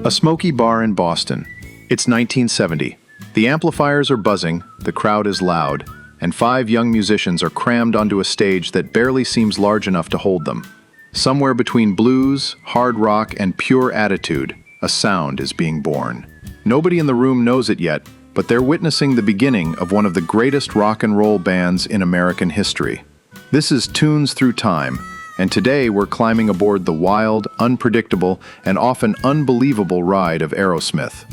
A smoky bar in Boston. It's 1970. The amplifiers are buzzing, the crowd is loud, and 5 young musicians are crammed onto a stage that barely seems large enough to hold them. Somewhere between blues, hard rock, and pure attitude, a sound is being born. Nobody in the room knows it yet, but they're witnessing the beginning of one of the greatest rock and roll bands in American history. This is Tunes Through Time, and today we're climbing aboard the wild, unpredictable, and often unbelievable ride of Aerosmith.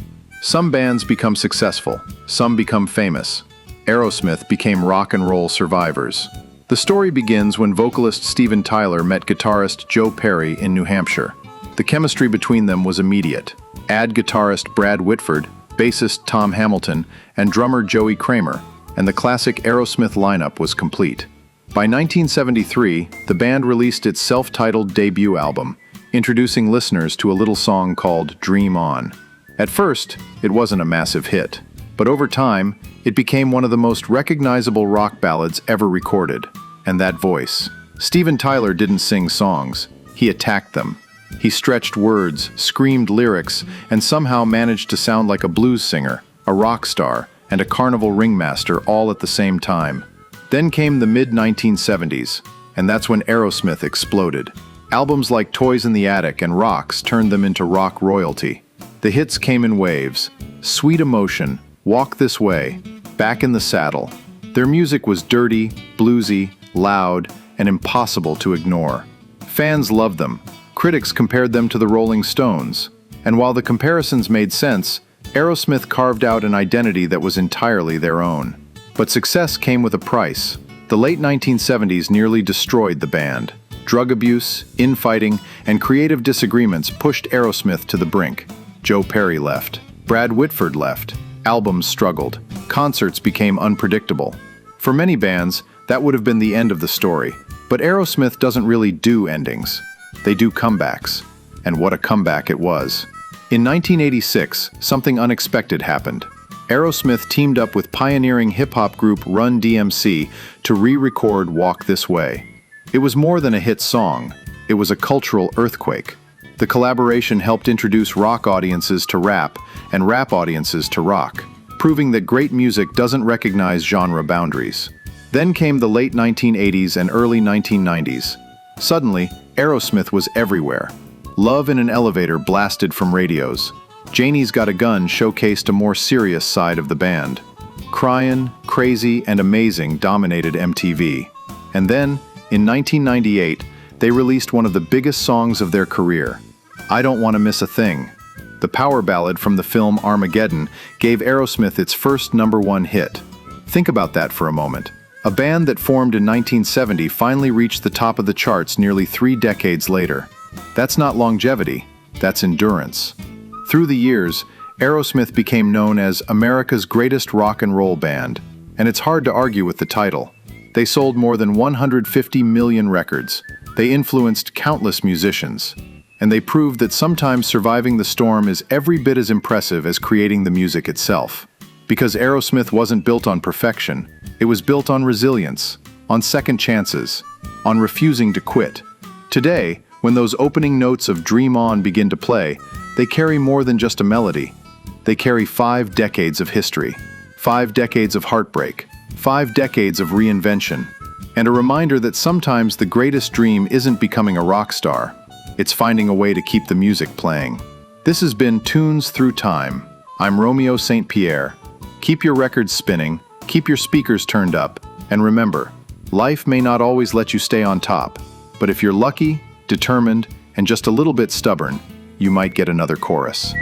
Some bands become successful, some become famous. Aerosmith became rock and roll survivors. The story begins when vocalist Steven Tyler met guitarist Joe Perry in New Hampshire. The chemistry between them was immediate. Add guitarist Brad Whitford, bassist Tom Hamilton, and drummer Joey Kramer, and the classic Aerosmith lineup was complete. By 1973, the band released its self-titled debut album, introducing listeners to a little song called Dream On. At first, it wasn't a massive hit, but over time, it became one of the most recognizable rock ballads ever recorded. And that voice. Steven Tyler didn't sing songs, he attacked them. He stretched words, screamed lyrics, and somehow managed to sound like a blues singer, a rock star, and a carnival ringmaster all at the same time. Then came the mid-1970s, and that's when Aerosmith exploded. Albums like Toys in the Attic and Rocks turned them into rock royalty. The hits came in waves: Sweet Emotion, Walk This Way, Back in the Saddle. Their music was dirty, bluesy, loud, and impossible to ignore. Fans loved them. Critics compared them to the Rolling Stones. And while the comparisons made sense, Aerosmith carved out an identity that was entirely their own. But success came with a price. The late 1970s nearly destroyed the band. Drug abuse, infighting, and creative disagreements pushed Aerosmith to the brink. Joe Perry left. Brad Whitford left. Albums struggled. Concerts became unpredictable. For many bands, that would have been the end of the story. But Aerosmith doesn't really do endings. They do comebacks. And what a comeback it was. In 1986, something unexpected happened. Aerosmith teamed up with pioneering hip-hop group Run DMC to re-record Walk This Way. It was more than a hit song. It was a cultural earthquake. The collaboration helped introduce rock audiences to rap and rap audiences to rock, proving that great music doesn't recognize genre boundaries. Then came the late 1980s and early 1990s. Suddenly, Aerosmith was everywhere. Love in an Elevator blasted from radios. Janie's Got a Gun showcased a more serious side of the band. Cryin', Crazy, and Amazing dominated MTV. And then, in 1998, they released one of the biggest songs of their career, I Don't Want to Miss a Thing. The power ballad from the film Armageddon gave Aerosmith its first #1 hit. Think about that for a moment. A band that formed in 1970 finally reached the top of the charts nearly 3 decades later. That's not longevity, that's endurance. Through the years, Aerosmith became known as America's greatest rock and roll band, and it's hard to argue with the title. They sold more than 150 million records. They influenced countless musicians. And they proved that sometimes surviving the storm is every bit as impressive as creating the music itself. Because Aerosmith wasn't built on perfection, it was built on resilience, on second chances, on refusing to quit. Today, when those opening notes of Dream On begin to play, they carry more than just a melody. They carry 5 decades of history, 5 decades of heartbreak, 5 decades of reinvention, and a reminder that sometimes the greatest dream isn't becoming a rock star. It's finding a way to keep the music playing. This has been Tunes Through Time. I'm Romeo St.Pierre. Keep your records spinning, keep your speakers turned up, and remember, life may not always let you stay on top, but if you're lucky, determined, and just a little bit stubborn, you might get another chorus.